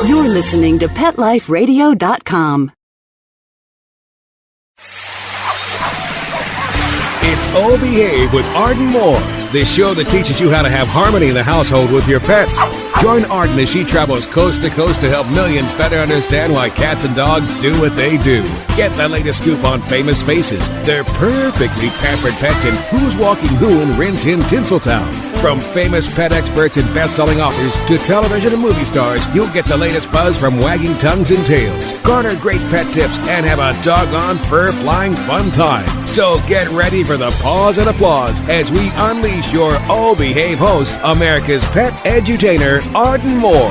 You're listening to PetLifeRadio.com. It's Oh Behave with Arden Moore, the show that teaches you how to have harmony in the household with your pets. Join Arden as she travels coast to coast to help millions better understand why cats and dogs do what they do. Get the latest scoop on famous faces, their perfectly pampered pets, and who's walking who in Rin Tin Tinseltown. From famous pet experts and best-selling authors to television and movie stars, you'll get the latest buzz from wagging tongues and tails, garner great pet tips, and have a doggone fur-flying fun time. So get ready for the pause and applause as we unleash your Oh Behave host, America's pet edutainer, Arden Moore.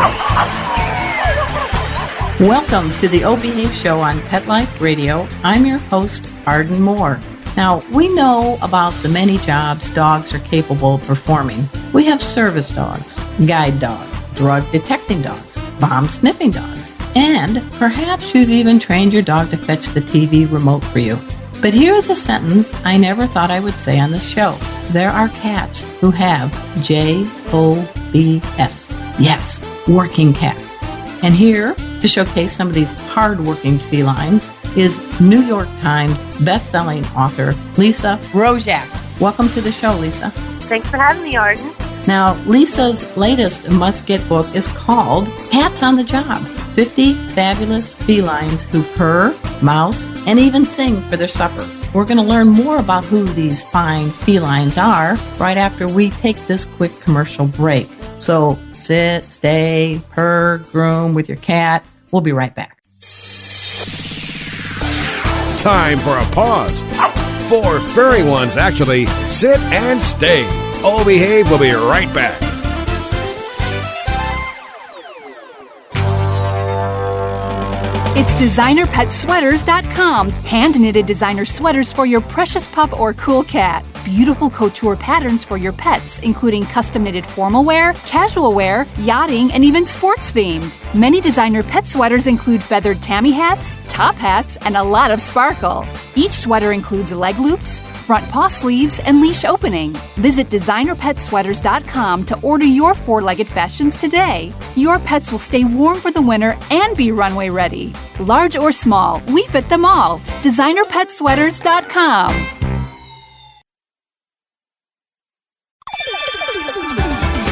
Welcome to the Oh Behave Show on Pet Life Radio. I'm your host, Arden Moore. Now, we know about the many jobs dogs are capable of performing. We have service dogs, guide dogs, drug detecting dogs, bomb sniffing dogs, and perhaps you've even trained your dog to fetch the TV remote for you. But here's a sentence I never thought I would say on the show. There are cats who have JOBS. Yes, working cats. And here to showcase some of these hard-working felines is New York Times best-selling author Lisa Rogak. Welcome to the show, Lisa. Thanks for having me, Arden. Now, Lisa's latest must-get book is called Cats on the Job, 50 Fabulous Felines Who Purr, Mouse, and Even Sing for Their Supper. We're going to learn more about who these fine felines are right after we take this quick commercial break. So sit, stay, purr, groom with your cat. We'll be right back. Time for a pause. 4 furry ones, actually. Sit and stay. Oh Behave will be right back. It's DesignerPetSweaters.com. Hand-knitted designer sweaters for your precious pup or cool cat. Beautiful couture patterns for your pets, including custom-knitted formal wear, casual wear, yachting, and even sports-themed. Many designer pet sweaters include feathered tammy hats, top hats, and a lot of sparkle. Each sweater includes leg loops, front paw sleeves, and leash opening. Visit DesignerPetSweaters.com to order your 4-legged fashions today. Your pets will stay warm for the winter and be runway ready. Large or small, we fit them all. DesignerPetSweaters.com.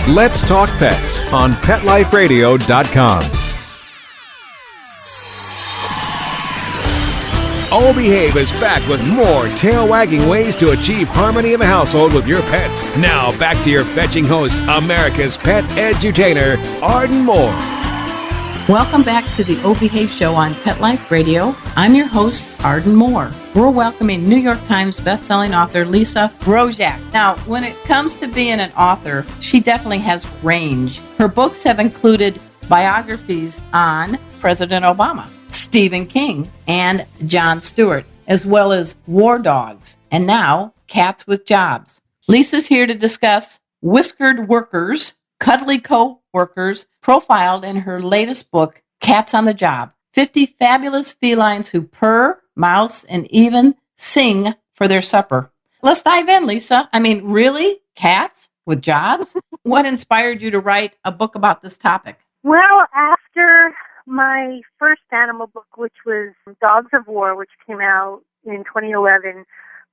Let's talk pets on PetLifeRadio.com. Oh Behave is back with more tail-wagging ways to achieve harmony in the household with your pets. Now back to your fetching host, America's pet edutainer, Arden Moore. Welcome back to the Oh Behave Show on Pet Life Radio. I'm your host, Arden Moore. We're welcoming New York Times bestselling author Lisa Rogak. Now, when it comes to being an author, she definitely has range. Her books have included biographies on President Obama, Stephen King, and Jon Stewart, as well as war dogs, and now cats with jobs. Lisa's here to discuss whiskered workers, cuddly co-workers, profiled in her latest book, Cats on the Job, 50 Fabulous Felines Who Purr, Mouse, and Even Sing for Their Supper. Let's dive in, Lisa. I mean, really? Cats with jobs? What inspired you to write a book about this topic? Well, after my first animal book, which was Dogs of War, which came out in 2011,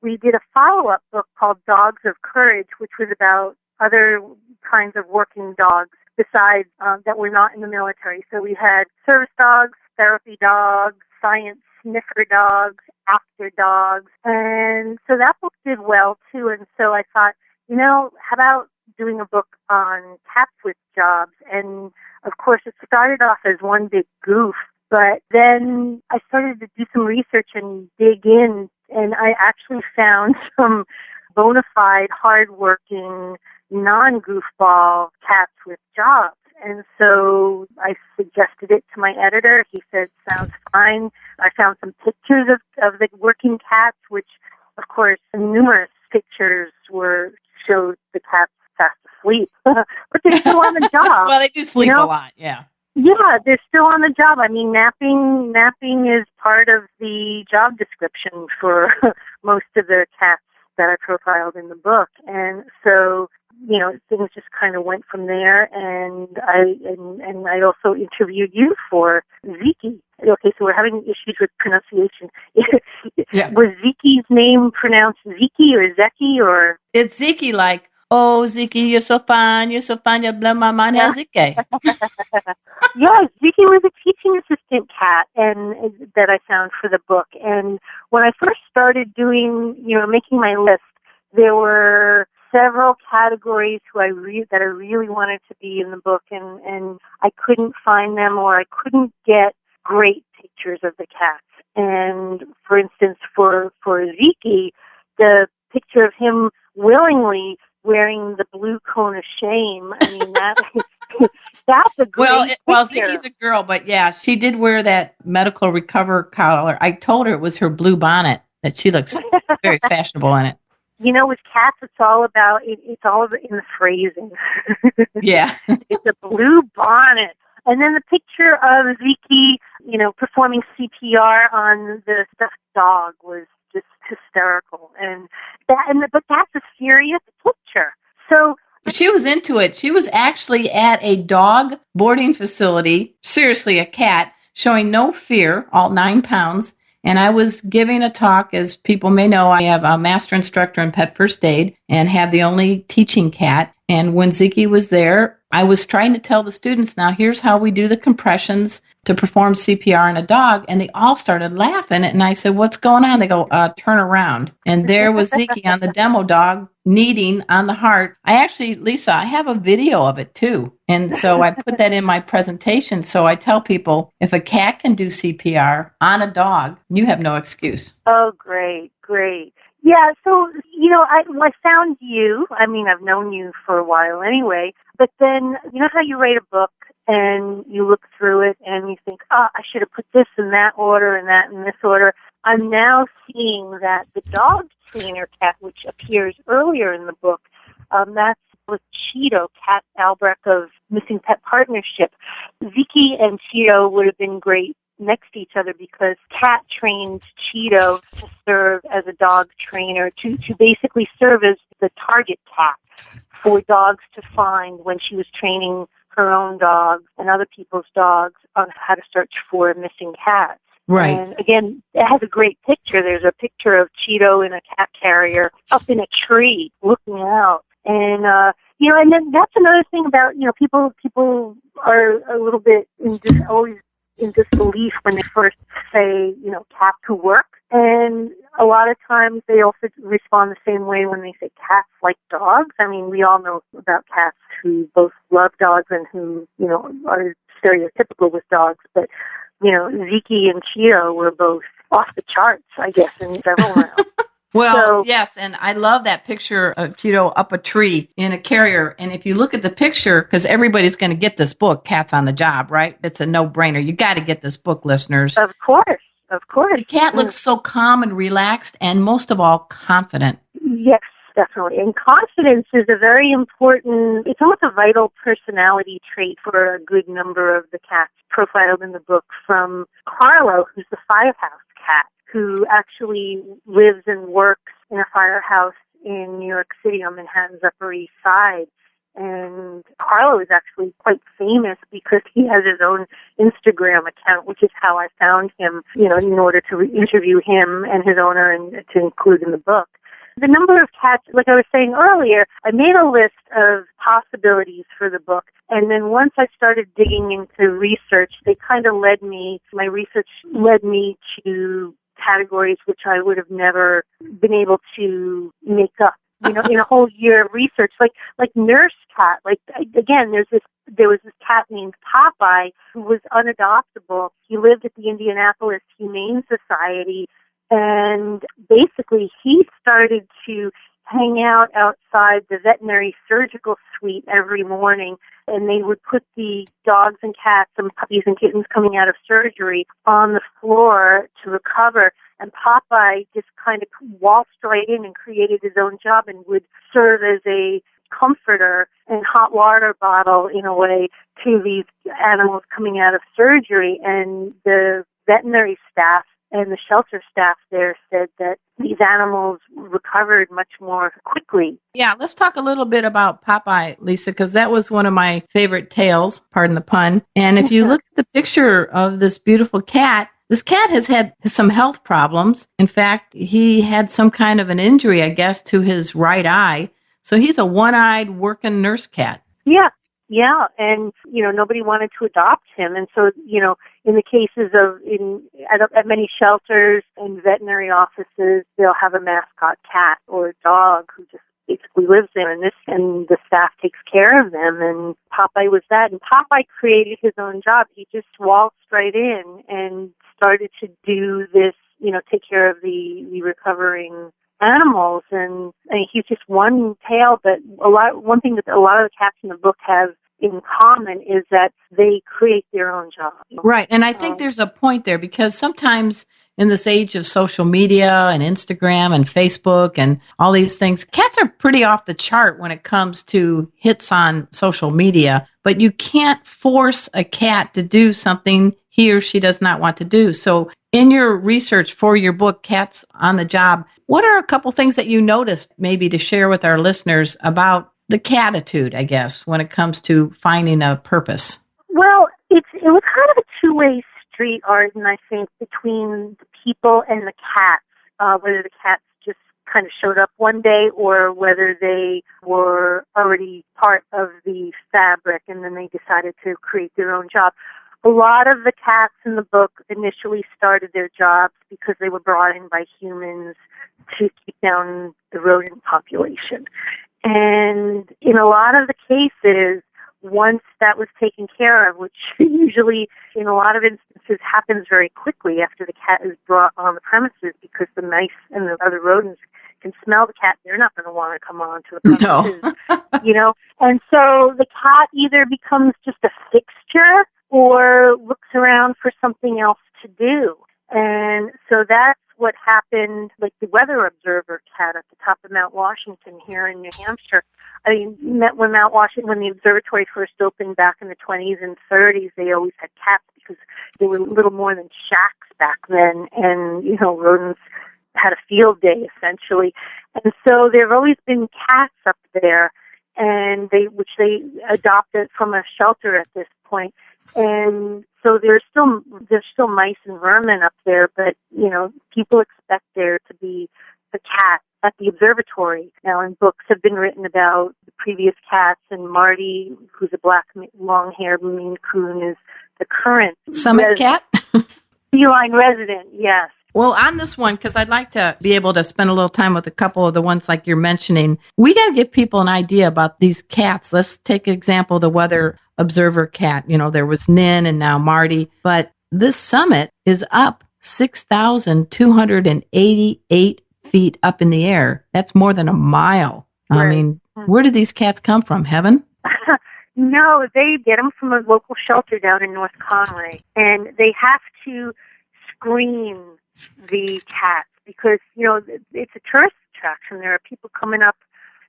we did a follow-up book called Dogs of Courage, which was about other kinds of working dogs besides that were not in the military. So we had service dogs, therapy dogs, science sniffer dogs, actor dogs. And so that book did well, too. And so I thought, how about doing a book on cats with jobs? And of course, it started off as one big goof, but then I started to do some research and dig in, and I actually found some bona fide, hardworking, non-goofball cats with jobs. And so I suggested it to my editor. He said, sounds fine. I found some pictures of the working cats, which, of course, numerous pictures showed the cats fast asleep. But they're still on the job. Well, they do sleep a lot, yeah. Yeah, they're still on the job. I mean, napping is part of the job description for most of the cats that I profiled in the book. And so things just kind of went from there. And I also interviewed you for Zeki. Okay, so we're having issues with pronunciation. Yeah. Was Zeki's name pronounced Zeki or Zeki or? It's Zeki, like, oh, Zeki, you're so fine, you blow my mind, how's Zeki? Yes, Zeki was a teaching assistant cat and that I found for the book. And when I first started doing, making my list, there were several categories that I really wanted to be in the book, and I couldn't find them, or I couldn't get great pictures of the cats. And for instance, for Zeki, the picture of him willingly wearing the blue cone of shame, I mean, that's a great picture. Well, Zeke's a girl, but yeah, she did wear that medical recover collar. I told her it was her blue bonnet, that she looks very fashionable in it. With cats, it's all about, it's all in the phrasing. Yeah. It's a blue bonnet. And then the picture of Zeki, performing CPR on the stuffed dog was just hysterical. But that's a serious picture. So she was into it. She was actually at a dog boarding facility, seriously, a cat, showing no fear, all 9 pounds. And I was giving a talk, as people may know, I have a master instructor in pet first aid and have the only teaching cat. And when Zeki was there, I was trying to tell the students, now here's how we do the compressions to perform CPR on a dog. And they all started laughing. And I said, what's going on? They go, turn around. And there was Zeki on the demo dog, kneading on the heart. Lisa, I have a video of it too. And so I put that in my presentation. So I tell people, if a cat can do CPR on a dog, you have no excuse. Oh, great. Yeah, so, I found you. I mean, I've known you for a while anyway. But then, you know how you write a book and you look through it and you think, I should have put this in that order and that in this order. I'm now seeing that the dog trainer cat, which appears earlier in the book, that's with Cheeto, Cat Albrecht of Missing Pet Partnership. Zeki and Cheeto would have been great next to each other because Cat trained Cheeto to serve as a dog trainer, to basically serve as the target cat for dogs to find when she was training her own dogs and other people's dogs on how to search for missing cats. Right. And again, it has a great picture. There's a picture of Cheeto in a cat carrier up in a tree looking out. And, and then that's another thing about, people are a little bit always in disbelief when they first say, cats who work. And a lot of times they also respond the same way when they say cats like dogs. I mean, we all know about cats who both love dogs and who, are stereotypical with dogs. But, Zeki and Cheeto were both off the charts, I guess, in several rounds. Well, yes, and I love that picture of Cheeto up a tree in a carrier. And if you look at the picture, because everybody's going to get this book, Cats on the Job, right? It's a no-brainer. You got to get this book, listeners. Of course. The cat looks so calm and relaxed and, most of all, confident. Yes, definitely. And confidence is a very important, it's almost a vital personality trait for a good number of the cats profiled in the book, from Carlo, who's the firehouse cat, who actually lives and works in a firehouse in New York City on Manhattan's Upper East Side. And Carlo is actually quite famous because he has his own Instagram account, which is how I found him, in order to interview him and his owner and to include in the book. The number of cats, like I was saying earlier, I made a list of possibilities for the book. And then once I started digging into research, my research led me to categories which I would have never been able to make up, in a whole year of research, like nurse cat. Like, again, there was this cat named Popeye who was unadoptable. He lived at the Indianapolis Humane Society, and basically he started to hang out outside the veterinary surgical suite every morning, and they would put the dogs and cats and puppies and kittens coming out of surgery on the floor to recover. And Popeye just kind of waltzed right in and created his own job and would serve as a comforter and hot water bottle, in a way, to these animals coming out of surgery. And the veterinary staff and the shelter staff there said that these animals recovered much more quickly. Yeah, let's talk a little bit about Popeye, Lisa, because that was one of my favorite tales, pardon the pun. And if you look at the picture of this beautiful cat, this cat has had some health problems. In fact, he had some kind of an injury, I guess, to his right eye. So he's a one-eyed working nurse cat. Yeah, and nobody wanted to adopt him, and so in the cases of at many shelters and veterinary offices, they'll have a mascot cat or a dog who just basically lives there, and the staff takes care of them. And Popeye was that, and Popeye created his own job. He just waltzed right in and started to do this, take care of the recovering animals, and he's just one tale. But one thing that a lot of the cats in the book have in common is that they create their own job. Right, and I think there's a point there, because sometimes in this age of social media and Instagram and Facebook and all these things, cats are pretty off the chart when it comes to hits on social media, but you can't force a cat to do something he or she does not want to do. So in your research for your book, Cats on the Job, what are a couple things that you noticed maybe to share with our listeners about the catitude, I guess, when it comes to finding a purpose? Well, it was kind of a two-way street, Arden, I think, between the people and the cats, whether the cats just kind of showed up one day or whether they were already part of the fabric and then they decided to create their own job. A lot of the cats in the book initially started their jobs because they were brought in by humans to keep down the rodent population. And in a lot of the cases, once that was taken care of, which usually in a lot of instances happens very quickly after the cat is brought on the premises, because the mice and the other rodents can smell the cat, they're not going to want to come on to the premises, No. And so the cat either becomes just a fixture or looks around for something else to do. And so that's what happened, like the weather observer cat at the top of Mount Washington here in New Hampshire. I mean, when the observatory first opened back in the 20s and 30s, they always had cats because they were little more than shacks back then, and rodents had a field day essentially. And so there have always been cats up there, and which they adopted from a shelter at this point. And so there's still mice and vermin up there, but people expect there to be a cat at the observatory. Now, and books have been written about the previous cats, and Marty, who's a black long-haired Maine Coon, is the current Summit cat? feline resident. Yes. Well, on this one, because I'd like to be able to spend a little time with a couple of the ones like you're mentioning, we got to give people an idea about these cats. Let's take an example, the weather observer cat. There was Nin and now Marty, but this summit is up 6,288 feet up in the air. That's more than a mile. Right. I mean, where did these cats come from? Heaven? No, they get them from a local shelter down in North Conway, and they have to screen the cats because, it's a tourist attraction. There are people coming up.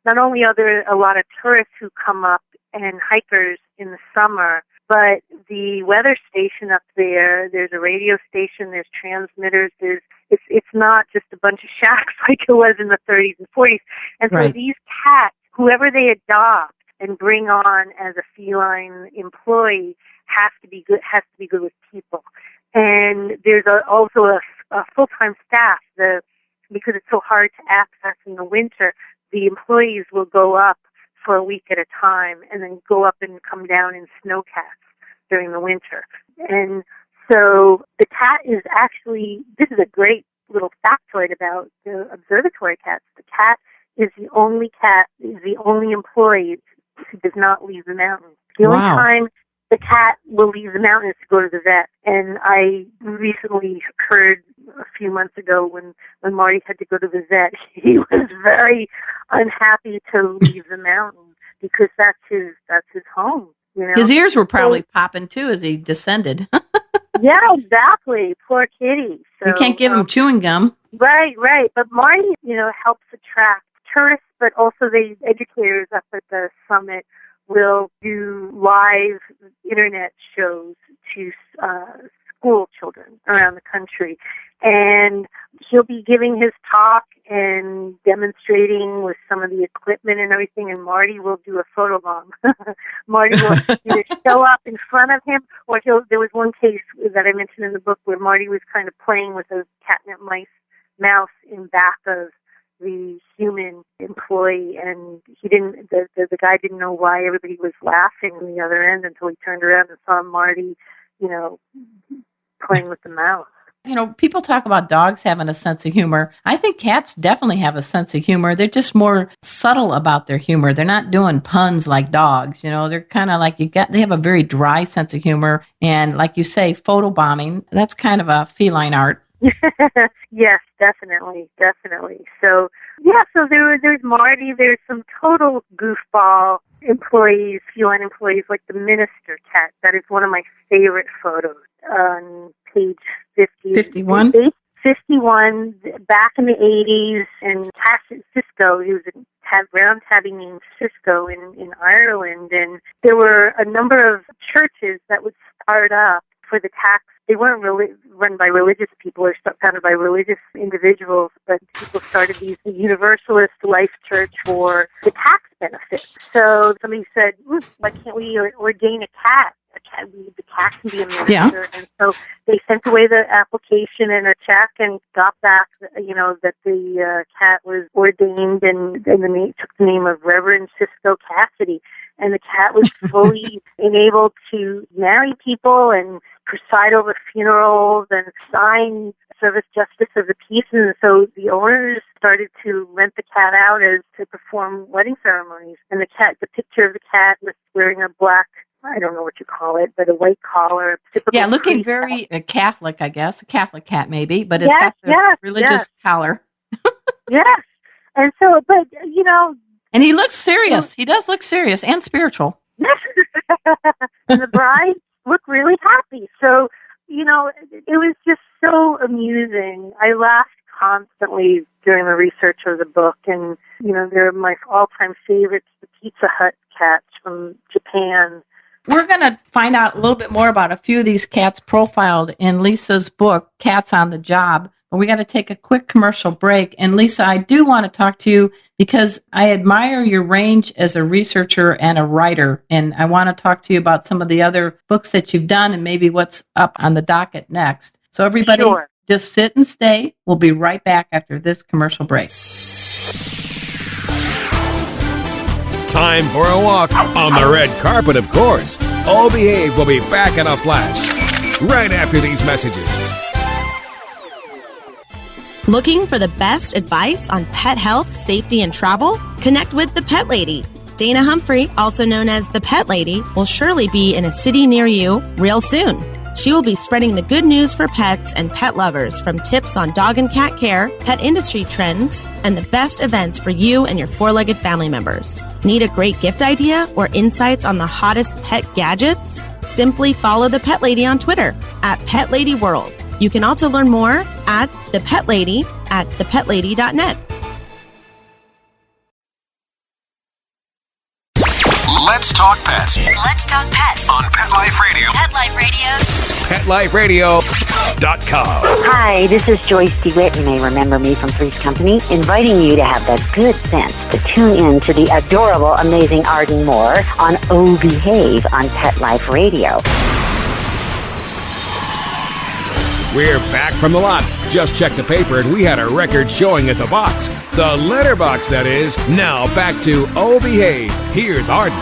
Not only are there a lot of tourists who come up and hikers in the summer, but the weather station up there's a radio station, there's transmitters, it's not just a bunch of shacks like it was in the 30s and 40s. And so these cats, whoever they adopt and bring on as a feline employee, has to be good with people. And there's also a full-time staff. Because it's so hard to access in the winter, the employees will go up for a week at a time and then go up and come down in snowcats during the winter. And so the cat is actually, this is a great little factoid about the observatory cats. The cat is the only employee who does not leave the mountain. The only time the cat will leave the mountain is to go to the vet. And I recently heard a few months ago when Marty had to go to the vet, he was very unhappy to leave the mountain because that's his home. His ears were probably popping too as he descended. Yeah, exactly. Poor kitty. So, you can't give him chewing gum. Right. But Marty, helps attract tourists, but also the educators up at the summit will do live internet shows to school children around the country. And he'll be giving his talk and demonstrating with some of the equipment and everything, and Marty will do a photobomb. Marty will either show up in front of him, or there was one case that I mentioned in the book where Marty was kind of playing with a catnip mouse in back of the human employee, and the guy didn't know why everybody was laughing on the other end until he turned around and saw Marty, playing with the mouse. People talk about dogs having a sense of humor. I think cats definitely have a sense of humor. They're just more subtle about their humor. They're not doing puns like dogs. They're kind of like they have a very dry sense of humor. And like you say, photobombing, that's kind of a feline art. Yes, definitely. So, so there's Marty. There's some total goofball employees, feline employees, like the minister cat. That is one of my favorite photos on page 51. 51, back in the 80s, and Cisco, he was a brown tabby named Cisco in Ireland, and there were a number of churches that would start up for the tax. They weren't really run by religious people or founded by religious individuals, but people started these Universalist Life Church for the tax benefits. So somebody said, why can't we ordain a cat? The cat can be a minister. Yeah. And so they sent away the application and a check and got back, that the cat was ordained, and the took the name of Reverend Cisco Cassidy. And the cat was fully enabled to marry people and preside over funerals and sign service justice of the peace. And so the owners started to rent the cat out to perform wedding ceremonies. And the picture of the cat was wearing a black, I don't know what you call it, but a white collar. Yeah, looking very Catholic, I guess. A Catholic cat, maybe, but it's got the religious collar. Yes. And so, but, And he looks serious. He does look serious and spiritual. And the bride looked really happy. So, it was just so amusing. I laughed constantly during the research of the book. And, they're my all-time favorites, the Pizza Hut cats from Japan. We're going to find out a little bit more about a few of these cats profiled in Lisa's book, Cats on the Job. But we got to take a quick commercial break. And Lisa, I do want to talk to you because I admire your range as a researcher and a writer. And I want to talk to you about some of the other books that you've done and maybe what's up on the docket next. So everybody, just sit and stay. We'll be right back after this commercial break. Time for a walk on the red carpet, of course. All Behave will be back in a flash right after these messages. Looking for the best advice on pet health, safety, and travel? Connect with the Pet Lady. Dana Humphrey, also known as the Pet Lady, will surely be in a city near you real soon. She will be spreading the good news for pets and pet lovers, from tips on dog and cat care, pet industry trends, and the best events for you and your four-legged family members. Need a great gift idea or insights on the hottest pet gadgets? Simply follow the Pet Lady on Twitter at Pet Lady World. You can also learn more at The Pet Lady at thepetlady.net. Let's talk pets. Let's talk pets On Pet Life Radio. Pet Life Radio. PetLifeRadio.com. Hi, this is Joyce DeWitt. You may remember me from Three's Company, inviting you to have the good sense to tune in to the adorable, amazing Arden Moore on Oh Behave on Pet Life Radio. We're back from the lot. Just checked the paper and we had a record showing at the box. The letterbox, that is. Now back to Oh Behave. Here's Arden.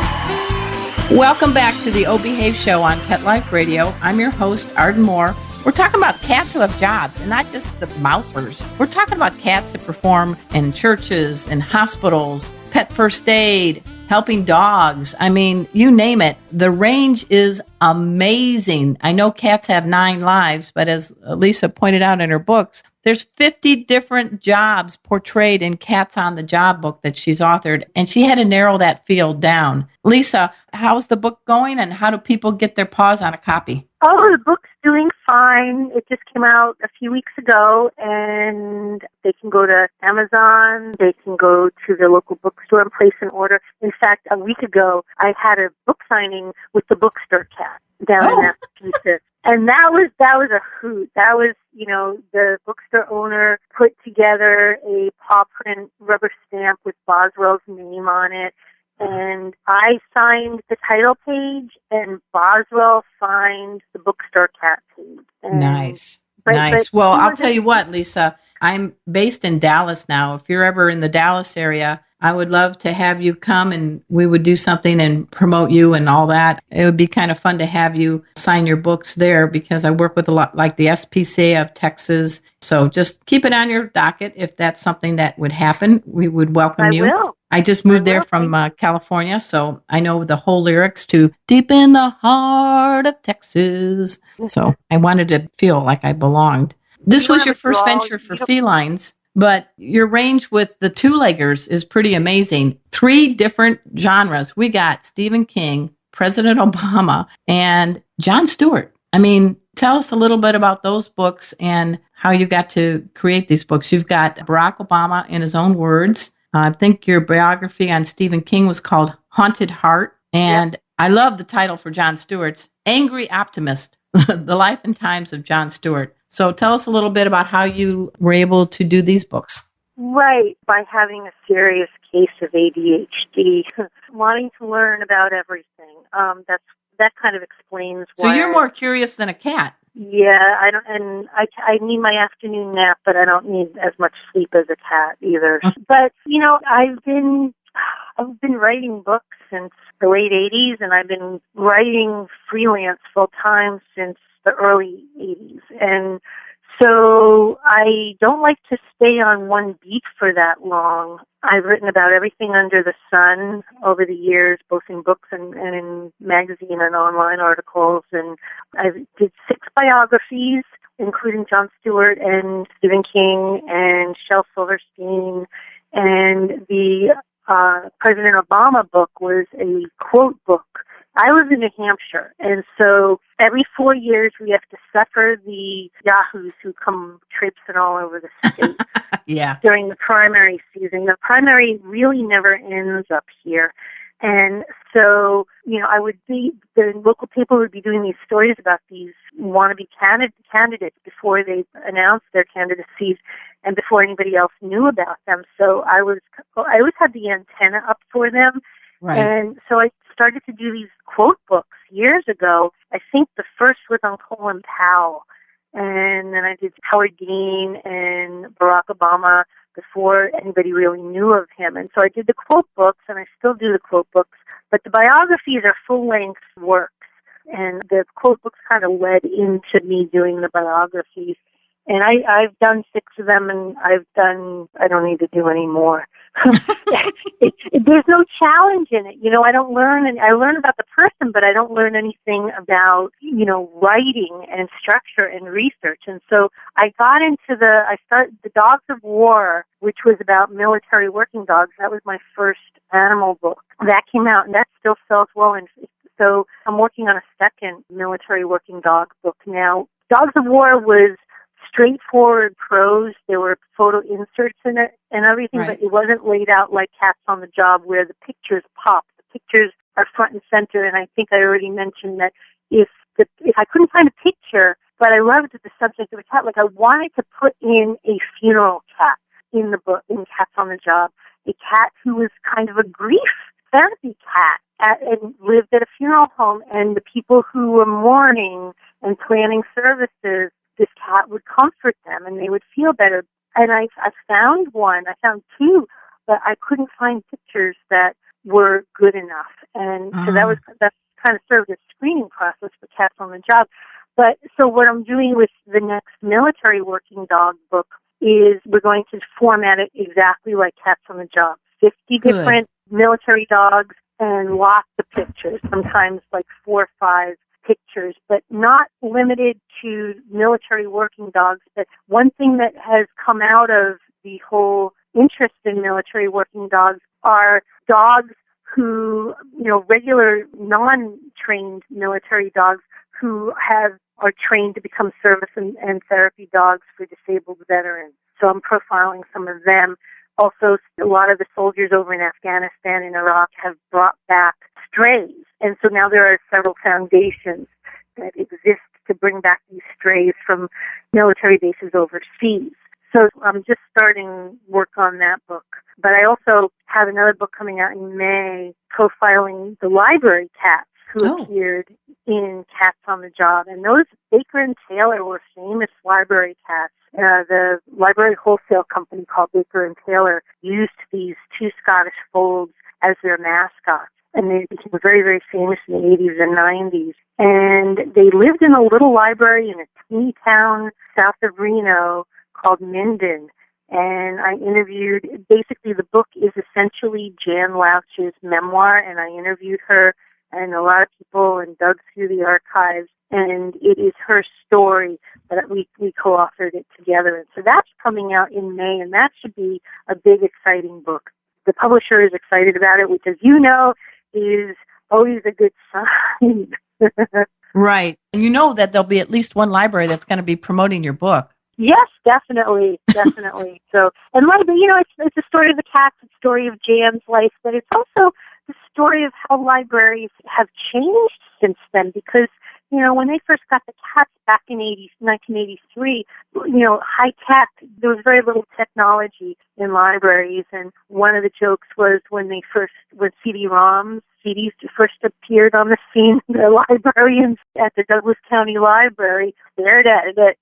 Welcome back to the Oh Behave show on Pet Life Radio. I'm your host, Arden Moore. We're talking about cats who have jobs, and not just the mousers. We're talking about cats that perform in churches, in hospitals, pet first aid, helping dogs. I mean, you name it. The range is amazing. I know cats have 9 lives, but as Lisa pointed out in her books, there's 50 different jobs portrayed in Cats on the Job book that she's authored, and she had to narrow that field down. Lisa, how's the book going, and how do people get their paws on a copy? Oh, the book's doing fine. It just came out a few weeks ago, and they can go to Amazon. They can go to their local bookstore and place an order. In fact, a week ago, I had a book signing with the Bookstore cat down in Massachusetts. And that was a hoot. That was, the bookstore owner put together a paw print rubber stamp with Boswell's name on it. And I signed the title page, and Boswell signed the bookstore cat page. And, Nice. Well, I'll tell you what, Lisa, I'm based in Dallas now. If you're ever in the Dallas area, I would love to have you come and we would do something and promote you and all that. It would be kind of fun to have you sign your books there because I work with a lot like the SPCA of Texas. So just keep it on your docket. If that's something that would happen, we would welcome you. Will. I just moved there from California, so I know the whole lyrics to Deep in the Heart of Texas. So I wanted to feel like I belonged. This was your first venture for felines, but your range with the two-leggers is pretty amazing. 3 different genres. We got Stephen King, President Obama, and Jon Stewart. I mean, tell us a little bit about those books and how you got to create these books. You've got Barack Obama in his own words. I think your biography on Stephen King was called Haunted Heart. And I love the title for Jon Stewart's Angry Optimist, The Life and Times of Jon Stewart. So tell us a little bit about how you were able to do these books. Right, by having a serious case of ADHD, wanting to learn about everything. That kind of explains why. So you're more curious than a cat. Yeah, I need my afternoon nap, but I don't need as much sleep as a cat either. But I've been writing books since the late '80s, and I've been writing freelance full time since the early '80s, and so I don't like to stay on one beat for that long. I've written about everything under the sun over the years, both in books and in magazine and online articles. And I did 6 biographies, including Jon Stewart and Stephen King and Shel Silverstein. And the President Obama book was a quote book. I live in New Hampshire, and so every 4 years we have to suffer the yahoos who come traipsing all over the state. Yeah. During the primary season. The primary really never ends up here. And so, the local paper would be doing these stories about these wannabe candidates before they announced their candidacies and before anybody else knew about them. So I always had the antenna up for them. Right. And so I started to do these quote books years ago. I think the first was on Colin Powell. And then I did Howard Dean and Barack Obama before anybody really knew of him. And so I did the quote books, and I still do the quote books. But the biographies are full-length works. And the quote books kind of led into me doing the biographies. And I've done 6 of them, and I don't need to do any more. There's no challenge in it. I don't learn, and I learn about the person, but I don't learn anything about, writing and structure and research. And so I got into I started the Dogs of War, which was about military working dogs. That was my first animal book. That came out, and that still sells well. And so I'm working on a second military working dog book now. Dogs of War was straightforward prose. There were photo inserts in it and everything, right. But it wasn't laid out like Cats on the Job where the pictures pop. The pictures are front and center, and I think I already mentioned that if I couldn't find a picture, but I loved the subject of a cat, like I wanted to put in a funeral cat in the book, in Cats on the Job, a cat who was kind of a grief therapy cat and lived at a funeral home, and the people who were mourning and planning services, this cat would comfort them and they would feel better. And I found one, I found 2, but I couldn't find pictures that were good enough. And so that kind of served as a screening process for Cats on the Job. But so what I'm doing with the next military working dog book is we're going to format it exactly like Cats on the Job. 50 different military dogs and lots of pictures, sometimes like 4 or 5 pictures, but not limited to military working dogs. But one thing that has come out of the whole interest in military working dogs are dogs who, regular non-trained military dogs who are trained to become service and therapy dogs for disabled veterans. So I'm profiling some of them. Also, a lot of the soldiers over in Afghanistan and Iraq have brought back strays. And so now there are several foundations that exist to bring back these strays from military bases overseas. So I'm just starting work on that book. But I also have another book coming out in May profiling the library cats who appeared in Cats on the Job. And those Baker and Taylor were famous library cats. The library wholesale company called Baker and Taylor used these two Scottish folds as their mascots. And they became very, very famous in the 80s and 90s. And they lived in a little library in a teeny town south of Reno called Minden. And I interviewed, basically the book is essentially Jan Louch's memoir, and I interviewed her and a lot of people and dug through the archives, and it is her story that we co-authored it together. And so that's coming out in May, and that should be a big, exciting book. The publisher is excited about it, which, as you know, is always a good sign. Right. And you know that there'll be at least one library that's going to be promoting your book. Yes, definitely. So, and it's the story of the cats, it's the story of Jan's life, but it's also the story of how libraries have changed since then, because, when they first got the cats back in 1983, high tech, there was very little technology in libraries, and one of the jokes was when CDs first appeared on the scene, the librarians at the Douglas County Library stared at it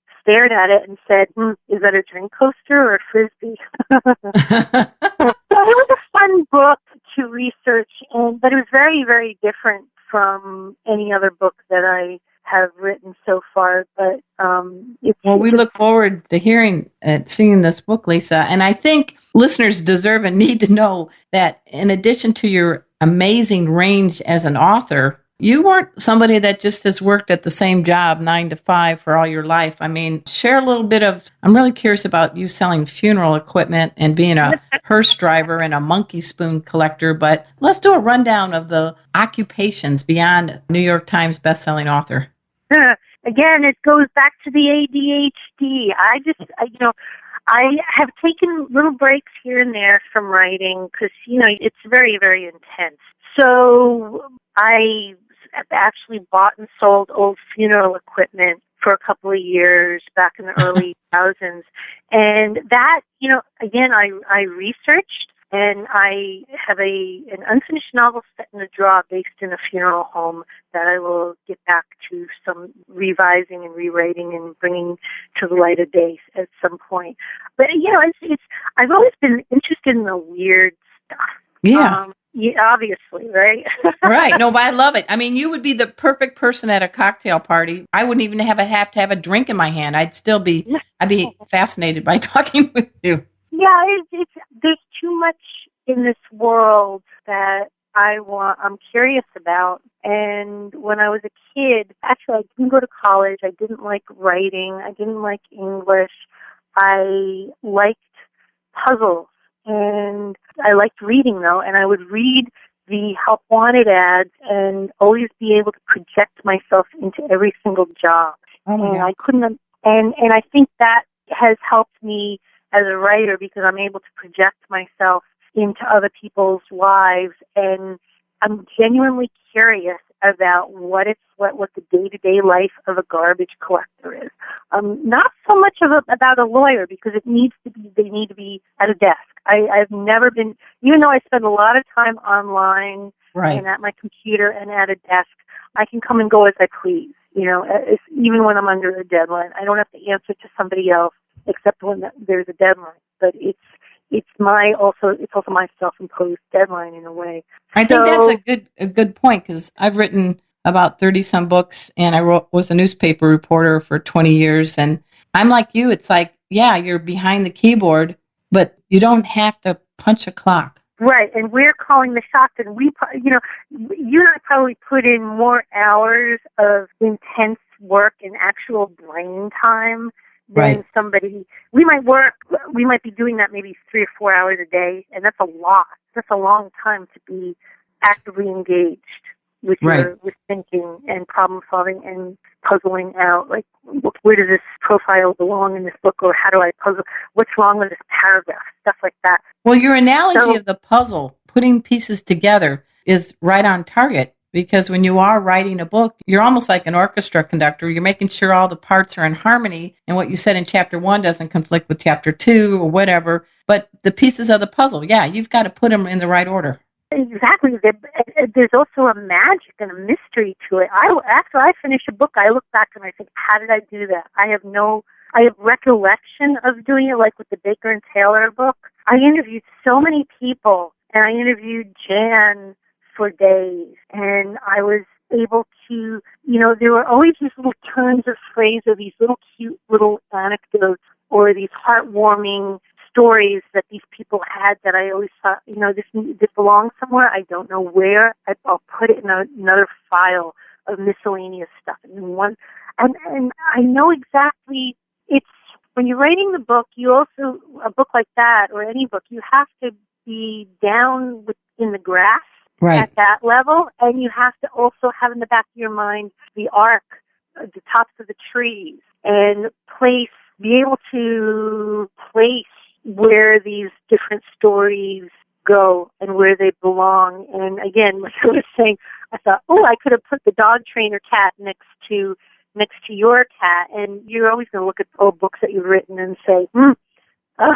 and said, is that a drink coaster or a Frisbee? So it was a fun book to research, but it was very, very different from any other book that I have written so far. But we look forward to seeing this book, Lisa. And I think listeners deserve and need to know that in addition to your amazing range as an author, you weren't somebody that just has worked at the same job 9 to 5 for all your life. I mean, share a little bit I'm really curious about you selling funeral equipment and being a hearse driver and a monkey spoon collector, but let's do a rundown of the occupations beyond New York Times bestselling author. Again, it goes back to the ADHD. I have taken little breaks here and there from writing because, it's very, very intense. So I actually bought and sold old funeral equipment for a couple of years back in the early 2000s. And that, again, I researched, and I have an unfinished novel set in a drawer based in a funeral home that I will get back to some revising and rewriting and bringing to the light of day at some point. But, I've always been interested in the weird stuff. Yeah. Obviously, right? Right. No, but I love it. I mean, you would be the perfect person at a cocktail party. I wouldn't even have to have a drink in my hand. I'd be fascinated by talking with you. Yeah, there's too much in this world that I'm curious about. And when I was a kid, actually, I didn't go to college. I didn't like writing. I didn't like English. I liked puzzles. And I liked reading, though, and I would read the help wanted ads and always be able to project myself into every single job. And I couldn't, and I think that has helped me as a writer because I'm able to project myself into other people's lives, and I'm genuinely curious about what the day-to-day life of a garbage collector is. Not so much about a lawyer because they need to be at a desk. I've never been, even though I spend a lot of time online and at my computer and at a desk, I can come and go as I please. Even when I'm under a deadline, I don't have to answer to somebody else except when there's a deadline. But it's also my self-imposed deadline in a way. I think that's a good point because I've written about 30-some books, and I was a newspaper reporter for 20 years, and I'm like you. It's like, yeah, you're behind the keyboard, but you don't have to punch a clock. Right, and we're calling the shots, and you and I probably put in more hours of intense work and actual brain time than somebody. We might be doing that maybe 3 or 4 hours a day, and that's a lot. That's a long time to be actively engaged with with thinking and problem solving and puzzling out, like, where does this profile belong in this book, or how do I puzzle, what's wrong with this paragraph, stuff like that. Well, your analogy of the puzzle, putting pieces together, is right on target. because when you are writing a book, you're almost like an orchestra conductor. You're making sure all the parts are in harmony, and what you said in chapter 1 doesn't conflict with chapter 2 or whatever. But the pieces of the puzzle, yeah, you've got to put them in the right order. Exactly. There's also a magic and a mystery to it. After I finish a book, I look back and I think, how did I do that? I have recollection of doing it, like with the Baker and Taylor book. I interviewed so many people, and I interviewed Jan for days, and I was able to, there were always these little turns of phrase or these little cute little anecdotes or these heartwarming stories that these people had that I always thought, this belongs somewhere. I don't know where. I'll put it in another file of miscellaneous stuff. And I know exactly. It's when you're writing the book, a book like that or any book, you have to be down in the grass at that level, and you have to also have in the back of your mind the arc, the tops of the trees, and be able to place where these different stories go and where they belong. And again, like I was saying, I thought, I could have put the dog trainer cat next to your cat, and you're always going to look at old books that you've written and say, I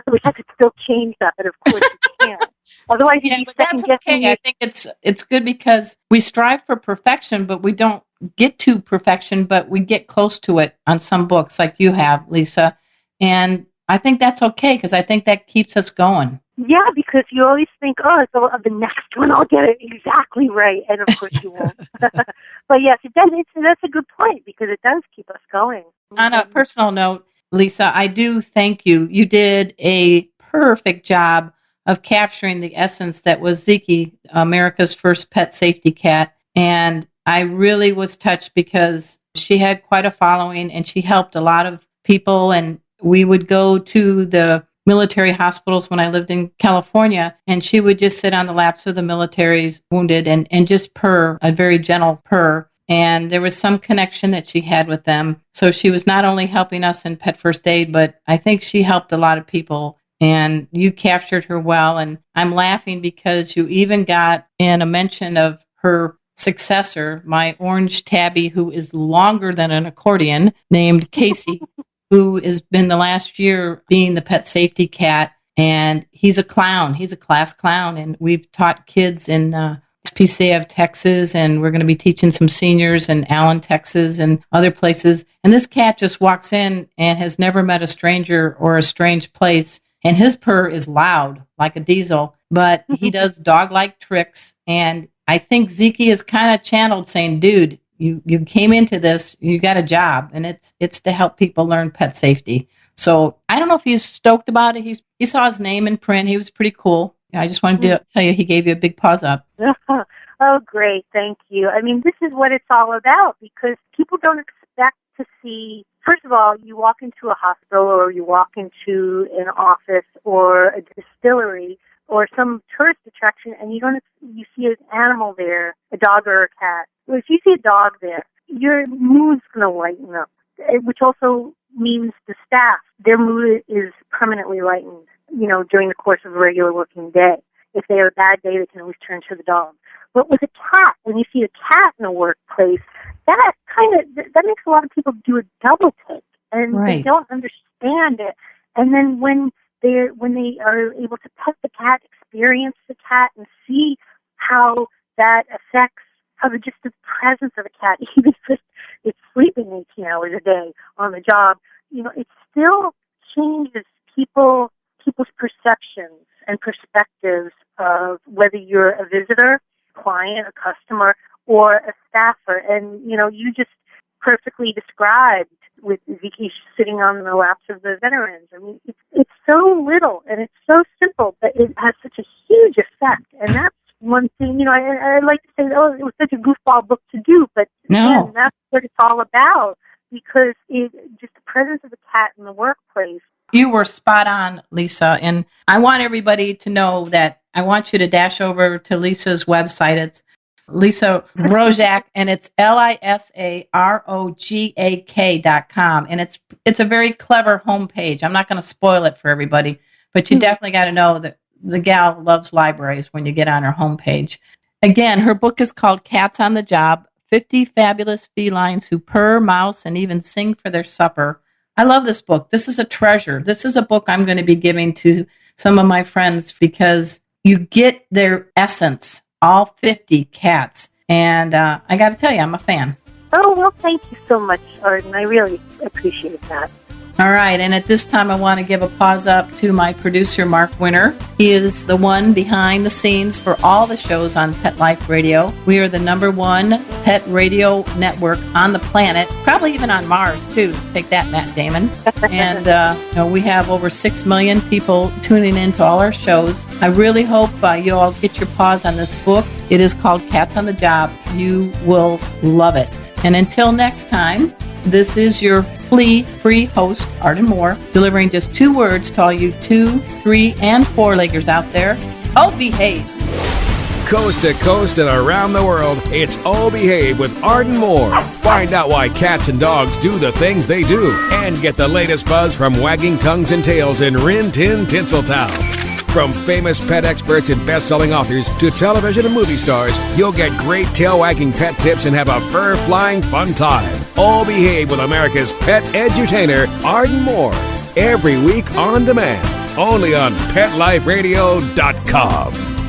wish I could still change that, but of course you can't. Otherwise, yeah, but that's okay. I think it's good because we strive for perfection, but we don't get to perfection, but we get close to it on some books like you have, Lisa. And I think that's okay because I think that keeps us going. Yeah, because you always think, so the next one I'll get it exactly right, and of course you won't. But yes, that's a good point because it does keep us going. On a personal note, Lisa, I do thank you. You did a perfect job of capturing the essence that was Zeki, America's first pet safety cat, and I really was touched because she had quite a following and she helped a lot of people, and we would go to the military hospitals when I lived in California, and she would just sit on the laps of the military's wounded and just purr, a very gentle purr. And there was some connection that she had with them. So she was not only helping us in Pet First Aid, but I think she helped a lot of people. And you captured her well. And I'm laughing because you even got in a mention of her successor, my orange tabby, who is longer than an accordion, named Casey, who has been the last year being the pet safety cat. And he's a clown. He's a class clown. And we've taught kids in SPCA of Texas, and we're going to be teaching some seniors in Allen, Texas, and other places. And this cat just walks in and has never met a stranger or a strange place. And his purr is loud, like a diesel, but he does dog-like tricks. And I think Zeki is kind of channeled saying, dude, you came into this, you got a job, and it's to help people learn pet safety. So I don't know if he's stoked about it. He saw his name in print. He was pretty cool. I just wanted to tell you he gave you a big paws up. Oh, great. Thank you. I mean, this is what it's all about because people don't expect to see, first of all, you walk into a hospital or you walk into an office or a distillery or some tourist attraction and you see an animal there, a dog or a cat. Well, if you see a dog there, your mood's going to lighten up, which also means the staff, their mood is permanently lightened, during the course of a regular working day. If they have a bad day, they can always turn to the dog. But with a cat, when you see a cat in a workplace, that makes a lot of people do a double take, and they don't understand it. And then when they are able to pet the cat, experience the cat, and see how that affects just the presence of a cat, even if it's sleeping 18 hours a day on the job, it still changes people's perceptions and perspectives of whether you're a visitor, client, a customer, or a staffer. And, you just perfectly described with Zeki sitting on the laps of the veterans. I mean, it's so little and it's so simple, but it has such a huge effect. And that's one thing, I like to say, it was such a goofball book to do, but again, that's what it's all about because just the presence of the cat in the workplace. You were spot on, Lisa. And I want everybody to know that I want you to dash over to Lisa's website. It's Lisa Rogak, and it's LISAROGAK.com. And it's a very clever homepage. I'm not going to spoil it for everybody, but you definitely got to know that the gal loves libraries when you get on her homepage. Again, her book is called Cats on the Job, 50 Fabulous Felines Who Purr, Mouse, and Even Sing for Their Supper. I love this book. This is a treasure. This is a book I'm going to be giving to some of my friends because you get their essence, all 50 cats. And I got to tell you, I'm a fan. Oh, well, thank you so much, Arden. I really appreciate that. All right, and at this time, I want to give a pause up to my producer, Mark Winter. He is the one behind the scenes for all the shows on Pet Life Radio. We are the #1 pet radio network on the planet, probably even on Mars, too. Take that, Matt Damon. And we have over 6 million people tuning in to all our shows. I really hope you all get your paws on this book. It is called Cats on the Job. You will love it. And until next time, this is your flea-free host, Arden Moore, delivering just 2 words to all you 2, 3, and 4-leggers out there. Oh, behave. Coast to coast and around the world, it's Oh Behave with Arden Moore. Find out why cats and dogs do the things they do and get the latest buzz from wagging tongues and tails in Rin Tin Tinseltown. From famous pet experts and best-selling authors to television and movie stars, you'll get great tail-wagging pet tips and have a fur-flying fun time. All Behave with America's pet edutainer, Arden Moore. Every week on demand, only on PetLifeRadio.com.